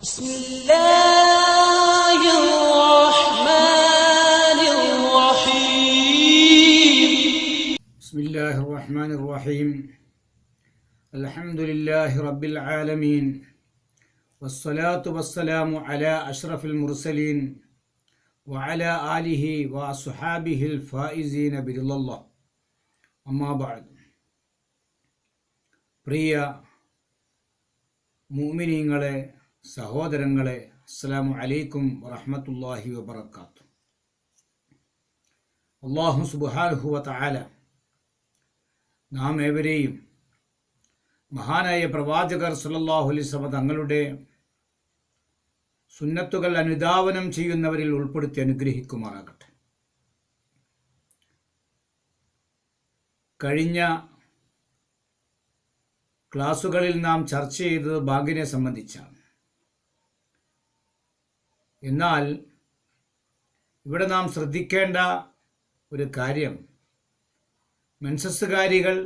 بسم الله الرحمن الرحيم بسم الله الرحمن الرحيم الحمد لله رب العالمين والصلاة والسلام على أشرف المرسلين وعلى آله وأصحابه الفائزين برضا الله أما بعد പ്രിയ മുഅ്മിനീങ്ങളെ സഹോദരങ്ങളെ അസ്സലാമു അലൈക്കും വറഹ്മത്തുള്ളാഹി വബറകാതുഹു. അല്ലാഹു സുബ്ഹാനഹു വതആല നാം ഏവരെയും മഹാനായ പ്രവാചകർ സല്ലല്ലാഹു അലൈഹി വസല്ലം തങ്ങളുടെ സുന്നത്തുകൾ അനുധാവനം ചെയ്യുന്നവരിൽ ഉൾപ്പെടുത്തി അനുഗ്രഹിക്കുമാറാകട്ടെ. കഴിഞ്ഞ ക്ലാസുകളിൽ നാം ചർച്ച ചെയ്തത് ബാങ്കിനെ സംബന്ധിച്ചാണ്. എന്നാൽ ഇവിടെ നാം ശ്രദ്ധിക്കേണ്ട ഒരു കാര്യം, മെൻസസ്സുകാരികൾ,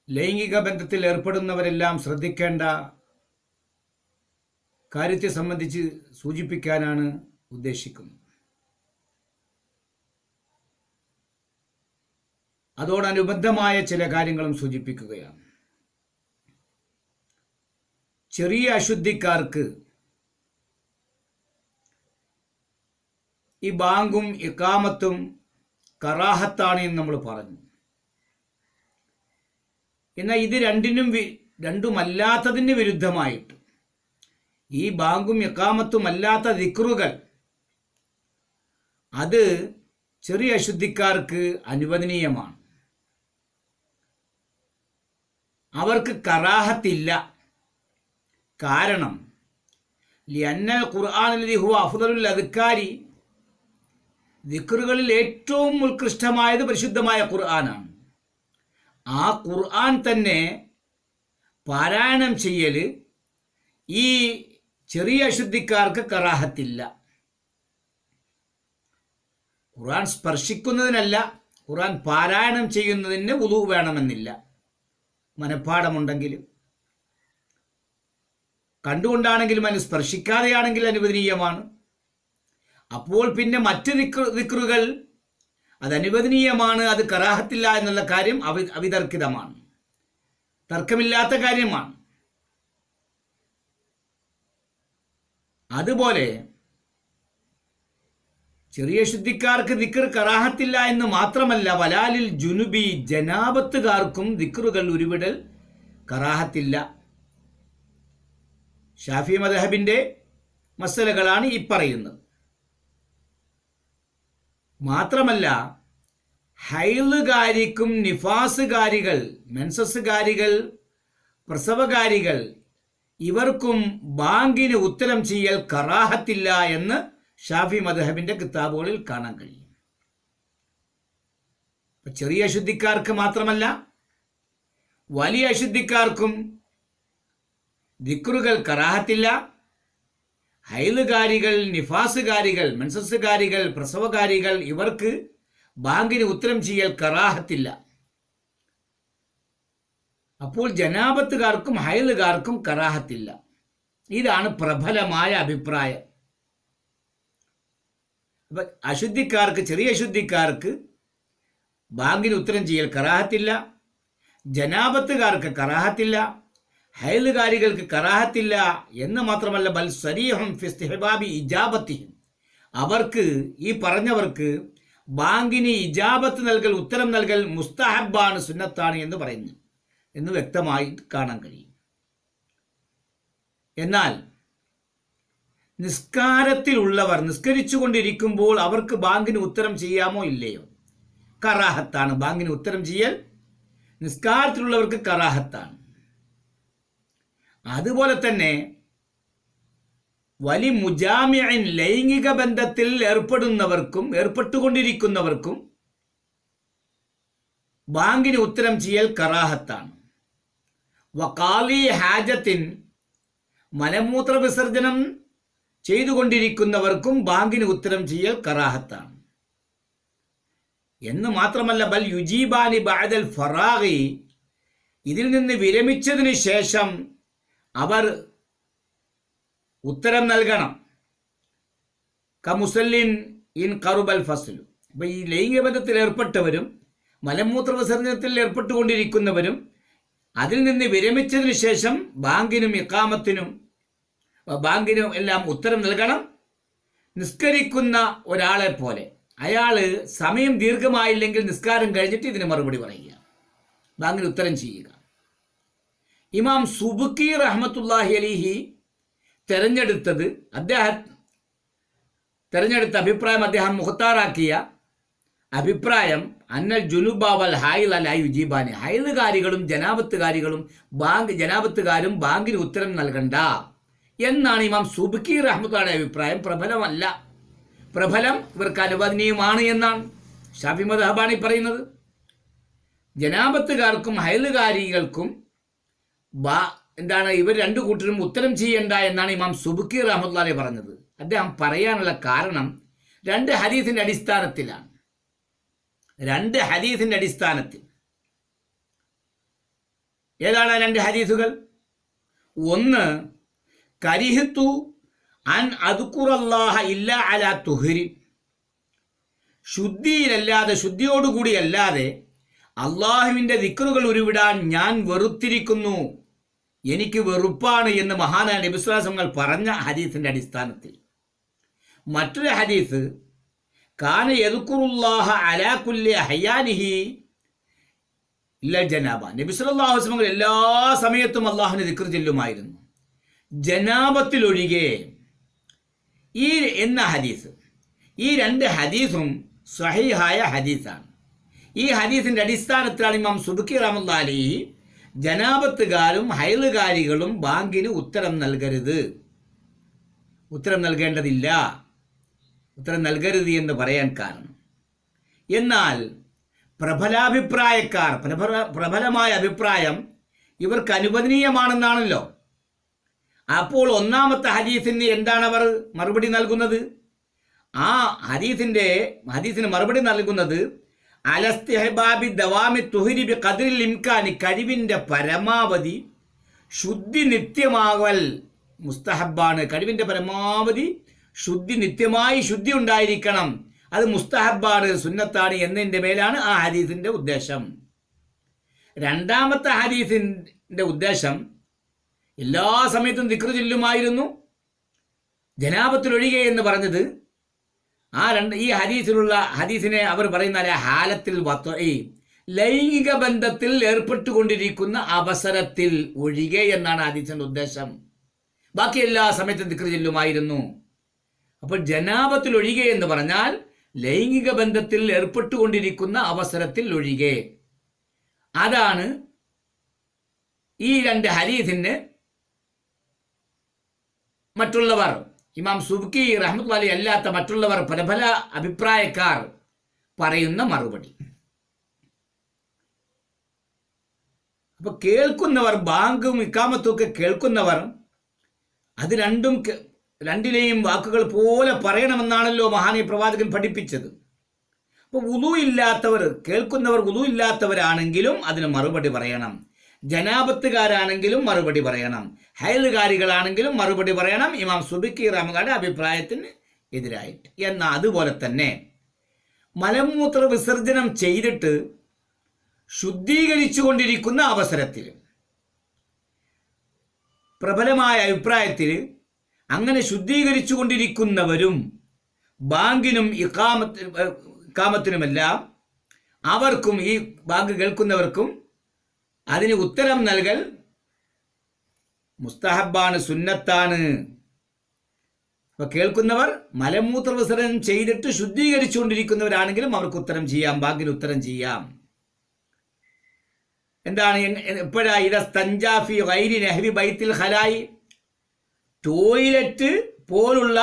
ലൈംഗിക ബന്ധത്തിൽ ഏർപ്പെടുന്നവരെല്ലാം ശ്രദ്ധിക്കേണ്ട കാര്യത്തെ സംബന്ധിച്ച് സൂചിപ്പിക്കാനാണ് ഉദ്ദേശിക്കുന്നത്. അതോടനുബന്ധമായ ചില കാര്യങ്ങളും സൂചിപ്പിക്കുകയാണ്. ചെറിയ അശുദ്ധിക്കാർക്ക് ഈ ബാങ്കും ഇഖാമത്തും കറാഹത്താണ് എന്ന് നമ്മൾ പറഞ്ഞു. എന്നാൽ ഇത് രണ്ടുമല്ലാത്തതിന് വിരുദ്ധമായിട്ട് ഈ ബാങ്കും ഇഖാമത്തും അല്ലാത്ത ദിക്റുകൾ അത് ചെറിയ അശുദ്ധിക്കാർക്ക് അനുവദനീയമാണ്. അവർക്ക് കറാഹത്തില്ല. കാരണം ലിഅന്നൽ ഖുർആനല്ലദീ ഹുവ അഫ്ദലുൽ അദ്കാരി, ദിക്റുകളിൽ ഏറ്റവും ഉത്കൃഷ്ടമായത് പരിശുദ്ധമായ ഖുർആനാണ്. ആ ഖുർആൻ തന്നെ പാരായണം ചെയ്യൽ ഈ ചെറിയ അശുദ്ധിക്കാർക്ക് കറാഹത്തില്ല. ഖുർആൻ സ്പർശിക്കുന്നതിനല്ല, ഖുർആൻ പാരായണം ചെയ്യുന്നതിന് വുളു വേണമെന്നില്ല. മനഃപ്പാഠമുണ്ടെങ്കിലും കണ്ടുകൊണ്ടാണെങ്കിലും അതിന് സ്പർശിക്കാതെയാണെങ്കിൽ അനുവദനീയമാണ്. അപ്പോൾ പിന്നെ മറ്റ് ദിക്റുകൾ അത് അനുവദനീയമാണ്, അത് കറാഹത്തില്ല എന്നുള്ള കാര്യം അവിതർക്കിതമാണ്, തർക്കമില്ലാത്ത കാര്യമാണ്. അതുപോലെ ചെറിയ ശുദ്ധിക്കാർക്ക് ദിക്ർ കറാഹത്തില്ല എന്ന് മാത്രമല്ല, വലാലിൽ ജുനുബി, ജനാബത്തുകാർക്കും ദിക്റുകൾ ഉരുവിടൽ കറാഹത്തില്ല. ഷാഫി മദ്ഹബിന്റെ മസലകളാണ് ഈ പറയുന്നത്. മാത്രമല്ല ഹൈലുകാരിക്കും നിഫാസുകാരികൾ, മെൻസസ്സുകാരികൾ, പ്രസവകാരികൾ ഇവർക്കും ബാങ്കിന് ഉത്തരം ചെയ്യൽ കറാഹത്തില്ല എന്ന് ഷാഫി മദ്ഹബിന്റെ കിതാബുകളിൽ കാണാൻ കഴിയും. ചെറിയ അശുദ്ധിക്കാർക്ക് മാത്രമല്ല വലിയ അശുദ്ധിക്കാർക്കും ദിക്റുകൾ കറാഹത്തില്ല. ഹൈലുകാരികൾ, നിഫാസുകാരികൾ, മെൻസസ്സുകാരികൾ, പ്രസവകാരികൾ ഇവർക്ക് ബാങ്കിന് ഉത്തരം ചെയ്യൽ കറാഹത്തില്ല. അപ്പോൾ ജനാബത്തുകാർക്കും ഹൈലുകാർക്കും കറാഹത്തില്ല. ഇതാണ് പ്രബലമായ അഭിപ്രായം. അശുദ്ധിക്കാർക്ക്, ചെറിയ അശുദ്ധിക്കാർക്ക് ബാങ്കിന് ഉത്തരം ചെയ്യൽ കറാഹത്തില്ല, ജനാബത്തുകാർക്ക് കറാഹത്തില്ല, ഹൈലുകാരികൾക്ക് കറാഹത്തില്ല എന്ന് മാത്രമല്ല, ബൽ സരീഹും ഫി ഇസ്തിഹ്ബാബി ഇജാബത്തിഹിം, അവർക്ക്, ഈ പറഞ്ഞവർക്ക് ബാങ്കിന് ഇജാബത്ത് നൽകൽ, ഉത്തരം നൽകൽ മുസ്തഹബാണ്, സുന്നത്താണ് എന്ന് പറയുന്നു എന്ന് വ്യക്തമായി കാണാൻ കഴിയും. എന്നാൽ നിസ്കാരത്തിലുള്ളവർ നിസ്കരിച്ചു കൊണ്ടിരിക്കുമ്പോൾ അവർക്ക് ബാങ്കിന് ഉത്തരം ചെയ്യാമോ ഇല്ലയോ? കറാഹത്താണ്. ബാങ്കിന് ഉത്തരം ചെയ്യൽ നിസ്കാരത്തിലുള്ളവർക്ക് കറാഹത്താണ്. അതുപോലെ തന്നെ വലി മുജാമിഇൻ, ലൈംഗിക ബന്ധത്തിൽ ഏർപ്പെട്ടുകൊണ്ടിരിക്കുന്നവർക്കും ബാങ്കിന് ഉത്തരം ചെയ്യൽ കറാഹത്താണ്. വഖാലി ഹാജത്തിൻ, മലമൂത്ര വിസർജനം ചെയ്തുകൊണ്ടിരിക്കുന്നവർക്കും ബാങ്കിന് ഉത്തരം ചെയ്യൽ കറാഹത്താണ് എന്ന് മാത്രമല്ല, ബൽ യുജീബാനി ബഅദൽ ഫറാഗി, ഇതിൽ നിന്ന് വിരമിച്ചതിന് ശേഷം അവർ ഉത്തരം നൽകണം. കമുസല്ലിൻ ഇൻ കറുബൽ ഫസ്ലു. അപ്പം ഈ ലൈംഗിക ബന്ധത്തിൽ ഏർപ്പെട്ടവരും മലമൂത്ര വിസർജനത്തിൽ ഏർപ്പെട്ടുകൊണ്ടിരിക്കുന്നവരും അതിൽ നിന്ന് വിരമിച്ചതിന് ശേഷം ബാങ്കിനും ഇഖാമത്തിനും എല്ലാം ഉത്തരം നൽകണം. നിസ്കരിക്കുന്ന ഒരാളെ പോലെ അയാൾ സമയം ദീർഘമായില്ലെങ്കിൽ നിസ്കാരം കഴിഞ്ഞിട്ട് ഇതിന് മറുപടി പറയുക, ബാങ്കിന് ഉത്തരം ചെയ്യുക. ഇമാം സുബ്കി റഹ്മത്തുള്ളാഹി അലൈഹി തെരഞ്ഞെടുത്ത അഭിപ്രായം, അദ്ദേഹം മുഖത്താറാക്കിയ അഭിപ്രായം അന്നൽ ജുനുബാവൽ ഹായിൽ അല യുജീബാനി, ഹൈലുകാരികളും ജനാബത്തുകാരും ബാങ്കിന് ഉത്തരം നൽകണ്ട എന്നാണ് ഇമാം സുബ്കി റഹ്മത്തുള്ളാഹിയുടെ അഭിപ്രായം. പ്രബലം ഇവർക്ക് അനുവദനീയമാണ് എന്നാണ് ഷാഫി മദ്ഹബാണ് പറയുന്നത്. ജനാബത്തുകാർക്കും ഹൈലുകാരികൾക്കും ഇവർ രണ്ടു കൂട്ടരും ഉത്തരം ചെയ്യണ്ട എന്നാണ് ഇമാം സുബ്കി റഹ്മത്തുള്ളാഹി പറഞ്ഞത്. അദ്ദേഹം പറയാനുള്ള കാരണം രണ്ട് ഹദീസിന്റെ അടിസ്ഥാനത്തിലാണ്. ഏതാണ് രണ്ട് ഹദീസുകൾ? ഒന്ന്, കരിഹത്തു അൻ അദ്കുറല്ലാഹ ഇല്ല അലാ തുഹരി, ശുദ്ധിയോടുകൂടി അല്ലാതെ അള്ളാഹുവിൻ്റെ ദിക്റുകൾ ഉരുവിടാൻ ഞാൻ വെറുത്തിരിക്കുന്നു, എനിക്ക് വെറുപ്പാണ് എന്ന് മഹാനായ നബി സ്വല്ലല്ലാഹു അലൈഹി വസല്ലം പറഞ്ഞ ഹദീസിന്റെ അടിസ്ഥാനത്തിൽ. മറ്റൊരു ഹദീസ്, കാന യദ്കുറുല്ലാഹ അലാ കുല്ലി അഹ്യാനിഹി ഇല്ല ജനാബ, നബി സല്ലല്ലാഹു അലൈഹി വസല്ലം എല്ലാ സമയത്തും അള്ളാഹുവിനെ ദിക്ർ ചൊല്ലുമായിരുന്നു, ജനാബത്തിലൊഴികെ എന്ന ഹദീസ്. ഈ രണ്ട് ഹദീസും സ്വഹീഹായ ഹദീസാണ്. ഈ ഹദീസിന്റെ അടിസ്ഥാനത്തിലാണ് ഇമാം സുബ്കി റഹ്മത്തുള്ളാഹി അലൈഹി ജനാബത്തുകാരും ഹൈലുകാരികളും ബാങ്കിന് ഉത്തരം നൽകരുത് എന്ന് പറയാൻ കാരണം. എന്നാൽ പ്രബലമായ അഭിപ്രായം ഇവർക്ക് അനുവദനീയമാണെന്നാണല്ലോ. അപ്പോൾ ഒന്നാമത്തെ ഹദീസിന് എന്താണ് അവർ മറുപടി നൽകുന്നത്? ആ ഹദീസിന് മറുപടി നൽകുന്നത് അലസ്തിഹ്ബാബി ദവാമി തുഹരി ബി ഖദ്രിൽ ഇംകാനി, കഴിവിൻ്റെ പരമാവധി ശുദ്ധി നിത്യമാകൽ മുസ്തഹബാണ്. കഴിവിൻ്റെ പരമാവധി നിത്യമായി ശുദ്ധി ഉണ്ടായിരിക്കണം, അത് മുസ്തഹബാണ്, സുന്നത്താണ് എന്നതിൻ്റെ മേലാണ് ആ ഹദീസിൻ്റെ ഉദ്ദേശം. രണ്ടാമത്തെ ഹദീസിൻ്റെ ഉദ്ദേശം എല്ലാ സമയത്തും ദിക്ർ ചൊല്ലുമായിരുന്നു, ജനാബത്തിലൊഴികെ എന്ന് പറഞ്ഞത് ഈ ഹദീസിനെ അവർ പറയുന്ന ഹാലത്തിൽ ലൈംഗിക ബന്ധത്തിൽ ഏർപ്പെട്ടുകൊണ്ടിരിക്കുന്ന അവസരത്തിൽ ഒഴികെ എന്നാണ് ഹദീസിന്റെ ഉദ്ദേശം. ബാക്കി എല്ലാ സമയത്തും ദിക്ർ ചൊല്ലുമായിരുന്നു. അപ്പോൾ ജനാബത്തിൽ ഒഴികെ എന്ന് പറഞ്ഞാൽ ലൈംഗിക ബന്ധത്തിൽ ഏർപ്പെട്ടുകൊണ്ടിരിക്കുന്ന അവസരത്തിൽ ഒഴികെ. അതാണ് ഈ രണ്ട് ഹദീസിന് മറ്റുള്ളവർ, ഇമാം സുബ്കി റഹ്മത്തുള്ളാഹി അല്ലാത്ത മറ്റുള്ളവർ, പ്രബല അഭിപ്രായക്കാർ പറയുന്ന മറുപടി. അപ്പൊ കേൾക്കുന്നവർ, ബാങ്കും ഇഖാമത്തും ഒക്കെ കേൾക്കുന്നവർ അത് രണ്ടിലെയും വാക്കുകൾ പോലെ പറയണമെന്നാണല്ലോ മഹാനീയ പ്രവാചകൻ പഠിപ്പിച്ചത്. അപ്പൊ കേൾക്കുന്നവർ വുളു ഇല്ലാത്തവരാണെങ്കിലും അതിന് മറുപടി പറയണം, ജനാബത്തുകാരാണെങ്കിലും മറുപടി പറയണം, ഹൈലുകാരികളാണെങ്കിലും മറുപടി പറയണം, ഇമാം സുബ്കി റഹ്മത്തുള്ളാഹിയുടെ അഭിപ്രായത്തിന് എതിരായിട്ട്. എന്നാൽ അതുപോലെ തന്നെ മലമൂത്ര വിസർജനം ചെയ്തിട്ട് ശുദ്ധീകരിച്ചു കൊണ്ടിരിക്കുന്ന അവസരത്തിൽ പ്രബലമായ അഭിപ്രായത്തിൽ അങ്ങനെ ശുദ്ധീകരിച്ചു കൊണ്ടിരിക്കുന്നവരും ബാങ്കിനും ഇഖാമത്തിനുമെല്ലാം അവർക്കും ഈ ബാങ്ക് കേൾക്കുന്നവർക്കും അതിന് ഉത്തരം നൽകൽ മുസ്തഹബാണ്, സുന്നത്താണ്. അപ്പൊ കേൾക്കുന്നവർ മലമൂത്ര വിസർജനം ചെയ്തിട്ട് ശുദ്ധീകരിച്ചുകൊണ്ടിരിക്കുന്നവരാണെങ്കിലും അവർക്ക് ഉത്തരം ചെയ്യാം, ബാങ്കിന് ഉത്തരം ചെയ്യാം. എന്താണ് എപ്പോഴാ ഇതസ്തഞ്ചാഫി ഗൈരി നഹ്വി ബൈത്തിൽ ഖലായി, ടോയ്ലറ്റ് പോലുള്ള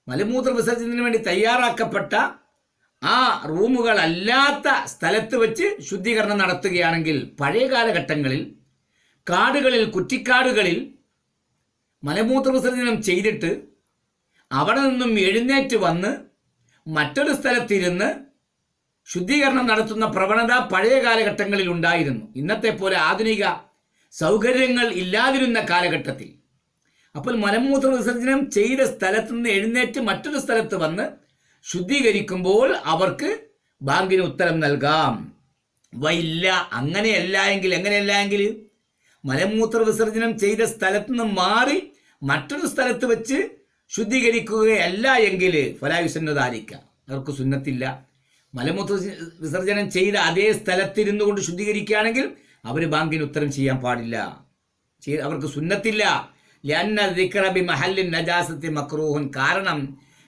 മലമൂത്ര വിസർജനത്തിന് വേണ്ടി തയ്യാറാക്കപ്പെട്ട ആ റൂമുകളല്ലാത്ത സ്ഥലത്ത് വെച്ച് ശുദ്ധീകരണം നടത്തുകയാണെങ്കിൽ, പഴയ കാലഘട്ടങ്ങളിൽ കുറ്റിക്കാടുകളിൽ മലമൂത്ര വിസർജനം ചെയ്തിട്ട് അവിടെ നിന്നും എഴുന്നേറ്റ് വന്ന് മറ്റൊരു സ്ഥലത്തിരുന്ന് ശുദ്ധീകരണം നടത്തുന്ന പ്രവണത പഴയ കാലഘട്ടങ്ങളിൽ ഉണ്ടായിരുന്നു. ഇന്നത്തെ പോലെ ആധുനിക സൗകര്യങ്ങൾ ഇല്ലാതിരുന്ന കാലഘട്ടത്തിൽ അപ്പോൾ മലമൂത്ര വിസർജനം ചെയ്ത സ്ഥലത്ത് നിന്ന് എഴുന്നേറ്റ് മറ്റൊരു സ്ഥലത്ത് വന്ന് ശുദ്ധീകരിക്കുമ്പോൾ അവർക്ക് ബാങ്കിന് ഉത്തരം നൽകാം. വയില്ല, അങ്ങനെയല്ല എങ്കിൽ മലമൂത്ര വിസർജനം ചെയ്ത സ്ഥലത്ത് നിന്ന് മാറി മറ്റൊരു സ്ഥലത്ത് വെച്ച് ശുദ്ധീകരിക്കുകയല്ല എങ്കിൽ ഫലായുസന്നതായിരിക്കാം, അവർക്ക് സുന്നത്തില്ല. മലമൂത്ര വിസർജനം ചെയ്ത അതേ സ്ഥലത്തിരുന്നു കൊണ്ട് ശുദ്ധീകരിക്കുകയാണെങ്കിൽ അവർ ബാങ്കിന് ഉത്തരം ചെയ്യാൻ പാടില്ല, അവർക്ക് സുന്നത്തില്ല. കാരണം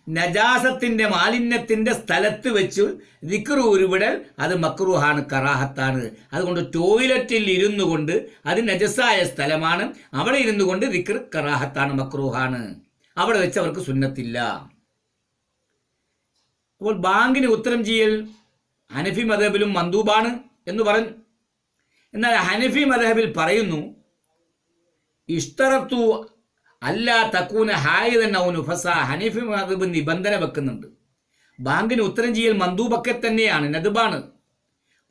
നജാസത്തിന്റെ മാലിന്യത്തിന്റെ സ്ഥലത്ത് വെച്ച് ദിക്ർ ഉരുവിടൽ അത് മക്രൂഹാണ്, കറാഹത്താണ്. അതുകൊണ്ട് ടോയ്ലറ്റിൽ ഇരുന്നു കൊണ്ട്, അത് നജസായ സ്ഥലമാണ്, അവിടെ ഇരുന്നു കൊണ്ട് ദിക്ർ കറാഹത്താണ്, മക്രൂഹാണ്. അവിടെ വെച്ച് അവർക്ക് സുന്നത്തില്ല. അപ്പോൾ ബാങ്കിന് ഉത്തരം ചെയ്യൽ ഹനഫി മദ്ഹബിലും മന്ദൂബാണ് എന്ന് പറഞ്ഞു. എന്നാൽ ഹനഫി മദ്ഹബിൽ പറയുന്നു ഇഷ്തറത്തു അല്ലാ തക്കൂന ഹായിദൻ ഔ നുഫസ. ഹനഫി മദ്ഹബ് നിബന്ധന വെക്കുന്നുണ്ട്, ബാങ്കിന് ഉത്തരം ചെയ്യൽ മന്ദൂബൊക്കെ തന്നെയാണ്, നദ്ബാണ്.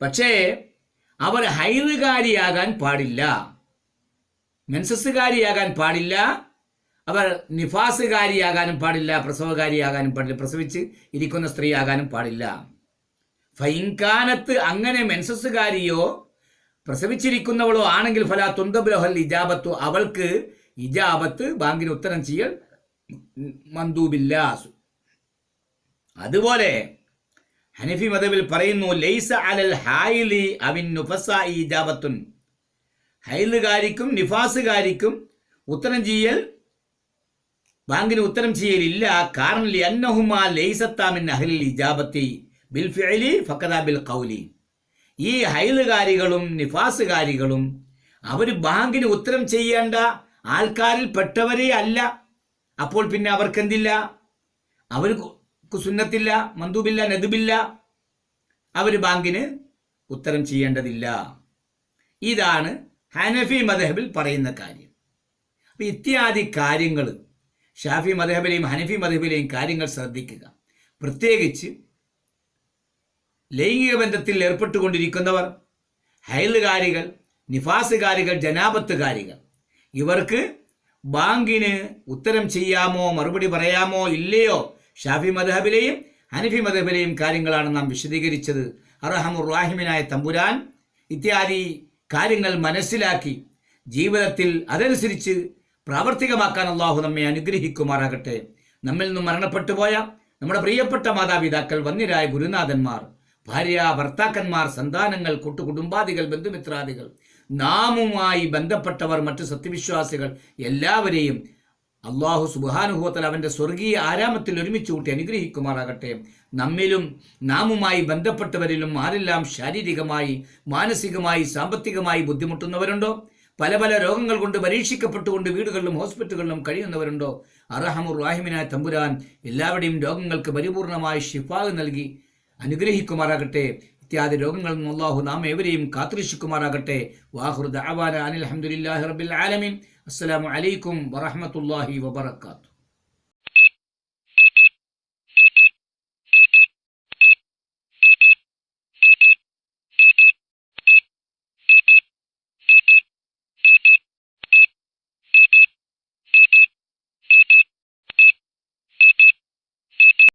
പക്ഷേ അവർ ഹൈദുകാരിയാകാൻ പാടില്ല, മെൻസസ്സുകാരിയാകാൻ പാടില്ല, അവർ നിഫാസുകാരിയാകാനും പാടില്ല, പ്രസവകാരിയാകാനും പാടില്ല, പ്രസവിച്ച് ഇരിക്കുന്ന സ്ത്രീ ആകാനും പാടില്ല. ഫൈൻകാനത്ത് അങ്ങനെ മെൻസസ്സുകാരിയോ പ്രസവിച്ചിരിക്കുന്നവളോ ആണെങ്കിൽ ഫലാ തുന്തബുലഹൽ ഇജാബത്തു, അവൾക്ക് ഇജാബത്ത് ബാങ്കിന് ഉത്തരം ചെയ്യൽ മന്ദൂബില്ല. അതുപോലെ ഹനഫി മദ്ഹബിൽ പറയുന്നു ലൈസ അലൽ ഹായിലി അവിൻ നുഫസാഇ ഇജാബത്തുൻ, ഹൈലുകാരിക്കും നിഫാസുകാരിക്കും ഉത്തരം ചെയ്യൽ ബാങ്കിന് ഉത്തരം ചെയ്യലില്ല. കാരണം ലിഅന്നഹുമാ ലൈസത്താ മിൻ അഹ്ലിൽ ഇജാബത്തി ബിൽ ഫിഅലി ഫഖദാ ബിൽ ഖൗലി. ഈ ഹൈലുകാരികളും നിഫാസുകാരികളും അവർ ബാങ്കിന് ഉത്തരം ചെയ്യേണ്ട ആൾക്കാരിൽ പെട്ടവരേ അല്ല. അപ്പോൾ പിന്നെ അവർക്ക് എന്തില്ല, അവർക്ക് സുന്നത്തില്ല, മന്ദൂബില്ല, നദ്ബില്ല, അവർ ബാങ്കിന് ഉത്തരം ചെയ്യേണ്ടതില്ല. ഇതാണ് ഹനഫി മദ്ഹബിൽ പറയുന്ന കാര്യം. അപ്പം ഇത്യാദി കാര്യങ്ങൾ ഷാഫി മദ്ഹബിലെയും ഹനഫി മദ്ഹബിലെയും കാര്യങ്ങൾ ശ്രദ്ധിക്കുക. പ്രത്യേകിച്ച് ലൈംഗിക ബന്ധത്തിൽ ഏർപ്പെട്ടുകൊണ്ടിരിക്കുന്നവർ, ഹൈലുകാരികൾ, നിഫാസുകാരികൾ, ജനാപത്തുകാരികൾ, ഇവർക്ക് ബാങ്കിന് ഉത്തരം ചെയ്യാമോ മറുപടി പറയാമോ ഇല്ലയോ ഷാഫി മദ്ഹബിലെയും ഹനഫി മദ്ഹബിലെയും കാര്യങ്ങളാണ് നാം വിശദീകരിച്ചത്. അർഹമുർ റഹീമിനായ തമ്പുരാൻ ഇത്യാദി കാര്യങ്ങൾ മനസ്സിലാക്കി ജീവിതത്തിൽ അതനുസരിച്ച് പ്രാവർത്തികമാക്കാൻ അള്ളാഹു നമ്മെ അനുഗ്രഹിക്കുമാറാകട്ടെ. നമ്മിൽ നിന്നും മരണപ്പെട്ടു പോയ നമ്മുടെ പ്രിയപ്പെട്ട മാതാപിതാക്കൾ, വന്യരായ ഗുരുനാഥന്മാർ, ഭാര്യ ഭർത്താക്കന്മാർ, സന്താനങ്ങൾ, കുടുംബാദികൾ, ബന്ധുമിത്രാദികൾ, നാമുമായി ബന്ധപ്പെട്ടവർ, മറ്റു സത്യവിശ്വാസികൾ എല്ലാവരെയും അള്ളാഹു സുബ്ഹാനഹു വ തആല അവൻ്റെ സ്വർഗീയ ആരാമത്തിൽ ഒരുമിച്ച് കൂട്ടി അനുഗ്രഹിക്കുമാറാകട്ടെ. നമ്മിലും നാമുമായി ബന്ധപ്പെട്ടവരിലും ആരെല്ലാം ശാരീരികമായി, മാനസികമായി, സാമ്പത്തികമായി ബുദ്ധിമുട്ടുന്നവരുണ്ടോ, പല പല രോഗങ്ങൾ കൊണ്ട് പരീക്ഷിക്കപ്പെട്ടുകൊണ്ട് വീടുകളിലും ഹോസ്പിറ്റലുകളിലും കഴിയുന്നവരുണ്ടോ, അർഹമുർ റഹീമിനായ തമ്പുരാൻ എല്ലാവരുടെയും രോഗങ്ങൾക്ക് പരിപൂർണമായി ശിഫാ നൽകി അനുഗ്രഹിക്കുമാറാകട്ടെ. ഇത്യാദി രോഗങ്ങളിൽ നിന്ന് അല്ലാഹു നാം ഏവരെയും കാത്തുരക്ഷിക്കുമാറാകട്ടെ. വാഖിറു ദഅവാന അനിൽ ഹംദുലില്ലാഹി റബ്ബിൽ ആലമീൻ. അസ്സലാമു അലൈക്കും വറഹ്മത്തുള്ളാഹി വബറകാതുഹു.